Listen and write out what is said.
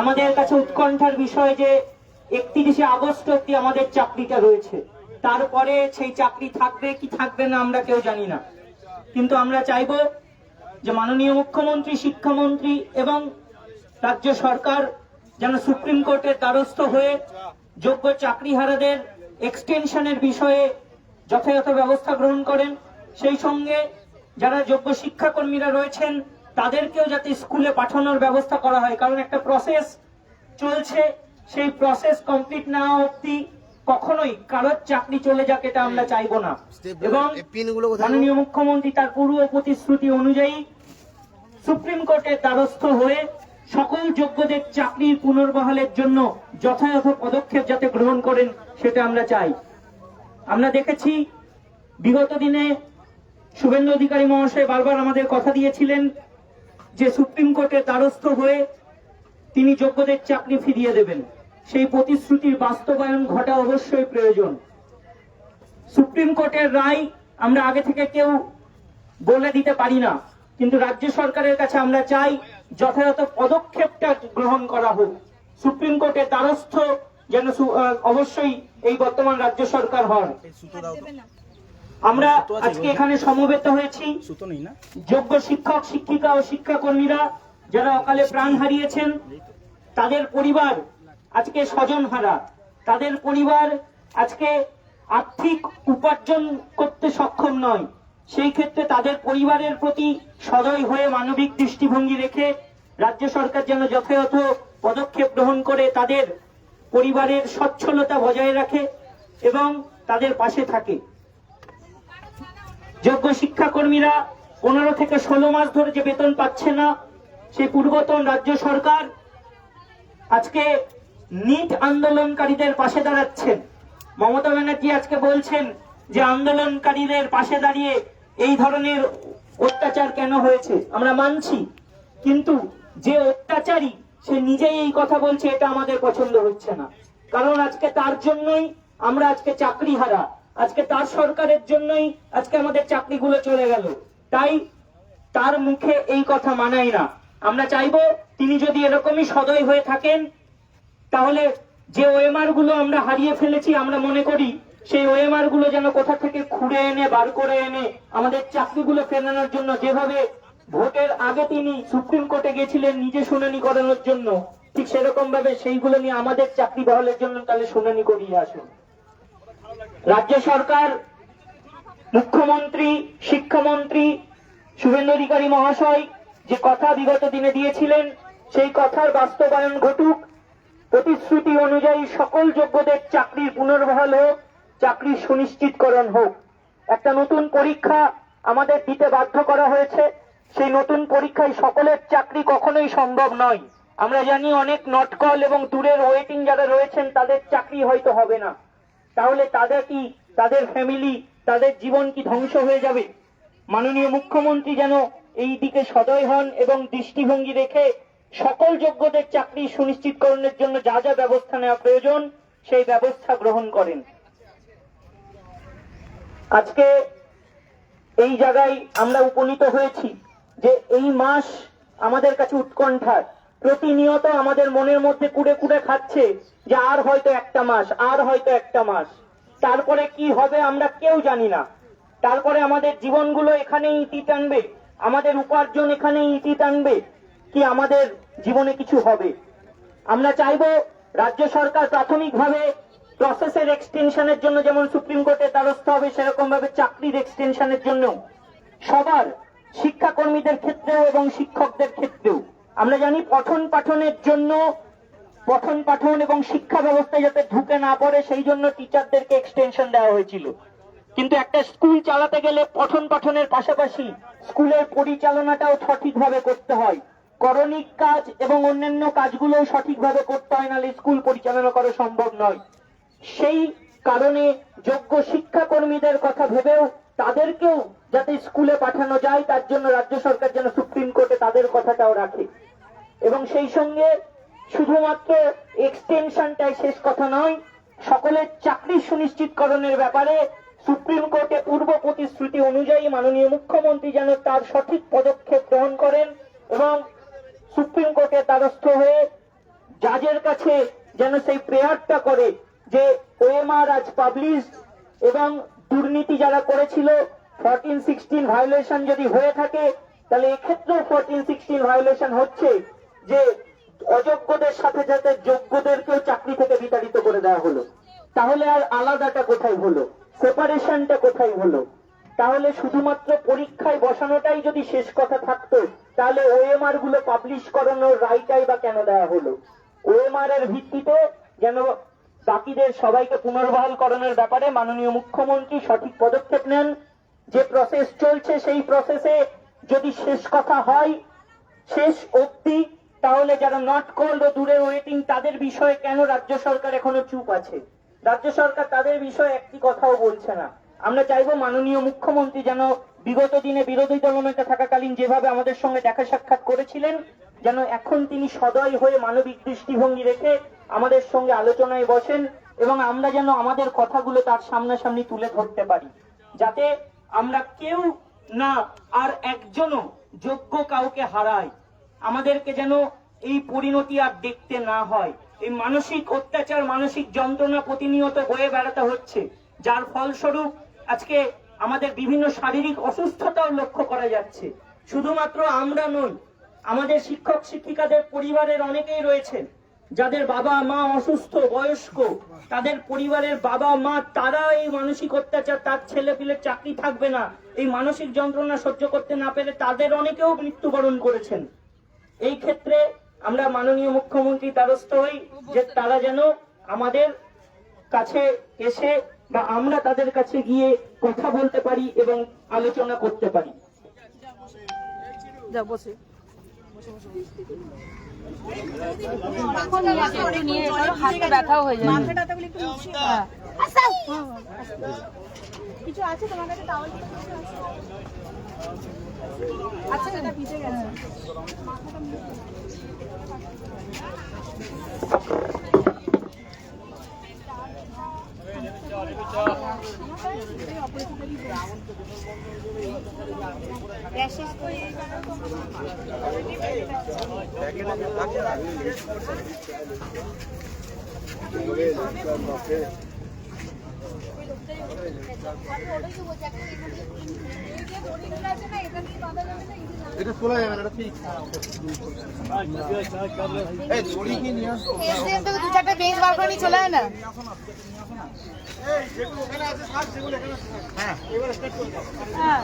আমাদের কাছে উৎকণ্ঠার বিষয় যে 31শে আগস্ট অব্দি আমাদের চাকরিটা রয়েছে, তারপরে সেই চাকরি থাকবে কি থাকবে না আমরা কেউ জানি না। কিন্তু আমরা চাইবো যে মাননীয় মুখ্যমন্ত্রী, শিক্ষামন্ত্রী এবং রাজ্য সরকার যেন সুপ্রিম কোর্টের দ্বারস্থ হয়ে যোগ্য চাকরিহারাদের এক্সটেনশনের বিষয়ে যথাযথ ব্যবস্থা গ্রহণ করেন। সেই সঙ্গে যারা যোগ্য শিক্ষাকর্মীরা রয়েছেন তাদেরকেও যাতে স্কুলে পাঠানোর ব্যবস্থা করা হয়, কারণ একটা প্রসেস চলছে, সেই প্রসেস কমপ্লিট না অবধি কখনোই কারোর চাকরি চলে যাক এটা আমরা চাইবো না। এবং মাননীয় মুখ্যমন্ত্রী তার পূর্ব প্রতিশ্রুতি অনুযায়ী সুপ্রিম কোর্টের দ্বারস্থ হয়ে সকল যোগ্যদের চাকরির পুনর্বহালের জন্য যথাযথ পদক্ষেপ যাতে গ্রহণ করেন সেটা আমরা চাই। আমরা দেখেছি বিগত দিনে শুভেন্দু অধিকারী মহাশয় বারবার আমাদের কথা দিয়েছিলেন যে সুপ্রিম কোর্টের দ্বারস্থ হয়ে তিনি যোগ্যদের চাকরি ফিরিয়ে দেবেন। সেই প্রতিশ্রুতির বাস্তবায়ন ঘটা অবশ্যই প্রয়োজন। সুপ্রিম কোর্টের রায় আমরা আগে থেকে কেউ বলে দিতে পারি না, কিন্তু রাজ্য সরকারের কাছে আমরা চাই যথাযথ পদক্ষেপটা গ্রহণ করা হোক। সুপ্রিম কোর্টের দ্বারস্থ যেন অবশ্যই এই বর্তমান রাজ্য সরকার হন। আমরা আজকে এখানে সমবেত হয়েছি যোগ্য শিক্ষক, শিক্ষিকা ও শিক্ষাকর্মীরা যারা অকালে প্রাণ হারিয়েছেন, তাদের পরিবার আজকে স্বজনহারা, তাদের পরিবার আজকে আর্থিক উপার্জন করতে সক্ষম নয়। সেই ক্ষেত্রে তাদের পরিবারের প্রতি সদয় হয়ে মানবিক দৃষ্টিভঙ্গি রেখে রাজ্য সরকার যেন যথাযথ পদক্ষেপ গ্রহণ করে তাদের পরিবারের সচ্ছলতা বজায় রাখে এবং তাদের পাশে থাকে। যোগ্য শিক্ষাকর্মীরা 15 থেকে 16 মাস ধরে যে বেতন পাচ্ছে না, সেই পূর্বতন রাজ্য সরকার আজকে নিট আন্দোলনকারীদের পাশে দাঁড়াচ্ছেন। মমতা ব্যানার্জি আজকে বলছেন যে আন্দোলনকারীদের পাশে দাঁড়িয়ে এই ধরনের অত্যাচার কেন হয়েছে আমরা মানছি, কিন্তু যে অত্যাচারী সে নিজেই এই কথা বলছে, এটা আমাদের পছন্দ হচ্ছে না। কারণ আজকে তার জন্যই আমরা আজকে চাকরি হারা, আজকে তার সরকারের জন্যই আজকে আমাদের চাকরিগুলো চলে গেল। তাই তার মুখে এই কথা মানায় না। আমরা চাইবো তিনি যদি এরকমই সদয় হয়ে থাকেন, তাহলে যে ওএমআর গুলো আমরা হারিয়ে ফেলেছি, আমরা মনে করি সেই ওএমআর গুলো যেন কোথা থেকে খুঁড়ে এনে বার করে এনে আমাদের চাকরিগুলো ফেরানোর জন্য, যেভাবে ভোটের আগে তিনি সুপ্রিম কোর্টে গেছিলেন নিজে শুনানি করানোর জন্য, ঠিক সেরকম ভাবে সেইগুলো নিয়ে আমাদের চাকরি বহালের জন্য তাহলে শুনানি করিয়ে আসুন। রাজ্য সরকার, মুখ্যমন্ত্রী, শিক্ষামন্ত্রী শুভেন্দু অধিকারী মহাশয় যে কথা বিগত দিনে দিয়েছিলেন সেই কথার বাস্তবায়ন ঘটুক। প্রতিশ্রুতি অনুযায়ী সকল যোগ্যদের চাকরির পুনর্বহাল হোক, চাকরির সুনিশ্চিতকরণ হোক। একটা নতুন পরীক্ষা আমাদের দিতে বাধ্য করা হয়েছে, সেই নতুন পরীক্ষায় সকলের চাকরি কখনোই সম্ভব নয়। আমরা জানি অনেক নটকল এবং দূরের ওয়েটিং যারা রয়েছেন তাদের চাকরি হয়তো হবে না, তাহলে তাদের কি, তাদের ফ্যামিলি, তাদের জীবন কি ধ্বংস হয়ে যাবে? মাননীয় মুখ্যমন্ত্রী যেন এই দিকে সদয় হন এবং দৃষ্টিভঙ্গি রেখে সকল যোগ্যদের চাকরি সুনিশ্চিতকরণের জন্য যা যা ব্যবস্থা নেওয়া প্রয়োজন সেই ব্যবস্থা গ্রহণ করেন। আজকে এই জায়গায় আমরা উপনীত হয়েছি যে এই মাস আমাদের কাছে উৎকণ্ঠার। প্রতিনিয়ত আমাদের মনের মধ্যে কুড়ে কুড়ে খাচ্ছে যে আর হয়তো একটা মাস, আর হয়তো একটা মাস, তারপরে কি হবে আমরা কেউ জানি না। তারপরে আমাদের জীবনগুলো এখানেই ইতি টানবে, আমাদের উপার্জন এখানেই ইতি টানবে, কি আমাদের জীবনে কিছু হবে? আমরা চাইবো রাজ্য সরকার প্রাথমিকভাবে প্রসেসের এক্সটেনশনের জন্য যেমন সুপ্রিম কোর্টের দ্বারস্থ হবে, সেরকম ভাবে চাকরির এক্সটেনশনের জন্য সবার, শিক্ষাকর্মীদের ক্ষেত্রেও এবং শিক্ষকদের ক্ষেত্রেও। আমরা জানি পঠন পাঠনের জন্য, পঠন পাঠন এবং শিক্ষা ব্যবস্থায় যাতে ঢুকে না পড়ে সেই জন্য টিচারদেরকে এক্সটেনশন দেওয়া হয়েছিল। কিন্তু একটা স্কুল চালাতে গেলে পঠন পাঠনের পাশাপাশি স্কুলের পরিচালনাটাও সঠিকভাবে করতে হয়, করণিক কাজ এবং অন্যান্য কাজগুলোও সঠিকভাবে করতে হয়, নাহলে স্কুল পরিচালনা করা সম্ভব নয়। সেই কারণে যোগ্য শিক্ষাকর্মীদের কথা ভেবেও তাদেরকেও যাতে স্কুলে পাঠানো যায়, তার জন্য রাজ্য সরকার যেন সুপ্রিম কোর্টে তাদের কথাটাও রাখে। এবং সেই সঙ্গে শুধুমাত্র এক্সটেনশনটাই শেষ কথা নয়, সকলের চাকরি সুনিশ্চিতকরণের ব্যাপারে সুপ্রিম কোর্টে পূর্ব প্রতিশ্রুতি অনুযায়ী মাননীয় মুখ্যমন্ত্রী যেন তার সঠিক পদক্ষেপ গ্রহণ করেন এবং সুপ্রিম কোর্টের দ্বারস্থ হয়ে জাজের কাছে যেন সেই প্রেয়ারটা করে যে ওএমআর আজ পাবলিশ এবং দুর্নীতি যারা করেছিল 14-16 ভায়োলেশন যদি হয়ে থাকে, তাহলে এক্ষেত্রেও 14-16 ভায়োলেশন হচ্ছে, যে অযোগ্যদের সাথে সাথে যোগ্যদেরকেও চাকরি থেকে বিতাড়িত করে দেওয়া হলো। তাহলে আর আলাদাটা কোথায় হলো, সেপারেশনটা কোথায় হলো? তাহলে শুধুমাত্র পরীক্ষায় বসানোটাই যদি শেষ কথা থাকতো, তাহলে ওএমআর গুলো পাবলিশ করানোর রায়টাই বা কেন দেওয়া হলো? ওএমআর এর ভিত্তিতে যেন বাকিদের সবাইকে পুনর্বহাল করানোর ব্যাপারে মাননীয় মুখ্যমন্ত্রী সঠিক পদক্ষেপ নেন। যে প্রসেস চলছে সেই প্রসেসে যদি শেষ কথা হয় শেষ অবধি, তাহলে যারা নট কল্ড ও দূরে ওয়েটিং তাদের বিষয়ে কেন রাজ্য সরকার এখনো চুপ আছে? রাজ্য সরকার তাদের বিষয়ে একটি কথাও বলছে না। আমরা চাইবো মাননীয় মুখ্যমন্ত্রী যেন বিগত দিনে বিরোধী দলনেতা থাকাকালীন যেভাবে আমাদের সঙ্গে দেখা সাক্ষাৎ করেছিলেন, যেন এখন তিনি সদয় হয়ে মানবিক দৃষ্টিভঙ্গি রেখে আমাদের সঙ্গে আলোচনায় বসেন এবং আমরা যেন আমাদের কথাগুলো তার সামনাসামনি তুলে ধরতে পারি, যাতে আমরা কেউ না আর একজনও যোগ্য কাউকে হারাই। আমাদেরকে যেন এই পরিণতি আর দেখতে না হয়। এই মানসিক অত্যাচার, মানসিক যন্ত্রণা প্রতিনিয়ত বয়ে বেড়াতে হচ্ছে, যার ফলস্বরূপ আজকে আমাদের বিভিন্ন শারীরিক অসুস্থতাও লক্ষ্য করা যাচ্ছে। শুধুমাত্র আমরা নই, আমাদের শিক্ষক শিক্ষিকাদের পরিবারের অনেকেই রয়েছেন যাদের বাবা মা অসুস্থ, বয়স্ক, তাদের পরিবারের বাবা মা তারা এই মানসিক অত্যাচার, তার ছেলে পিলের চাকরি থাকবে না, এই মানসিক যন্ত্রণা সহ্য করতে না পেরে তাদের অনেকেও মৃত্যুবরণ করেছেন। এই ক্ষেত্রে আমরা মাননীয় মুখ্যমন্ত্রী দ্বারস্থ হই যে তারা যেন আমাদের কাছে এসে বা আমরা তাদের কাছে গিয়ে কথা বলতে পারি এবং আলোচনা করতে পারি। ব্যথাও হয়ে যায়, কিছু আছে তোমার কাছে? তাহলে আচ্ছা এটা ভিজে গেছে। এটা তোলা যাবে না, এটা ঠিক। এই দড়ি কি নিয়ে আসো? এসডিএম থেকে দু চারটা বেঞ্চ বার করে নিয়ে চলে আয় না। এই যেগুলো ওখানে আছে সব সেগুলো এখানে আছে। হ্যাঁ, এবার স্টার্ট করতে হবে। হ্যাঁ।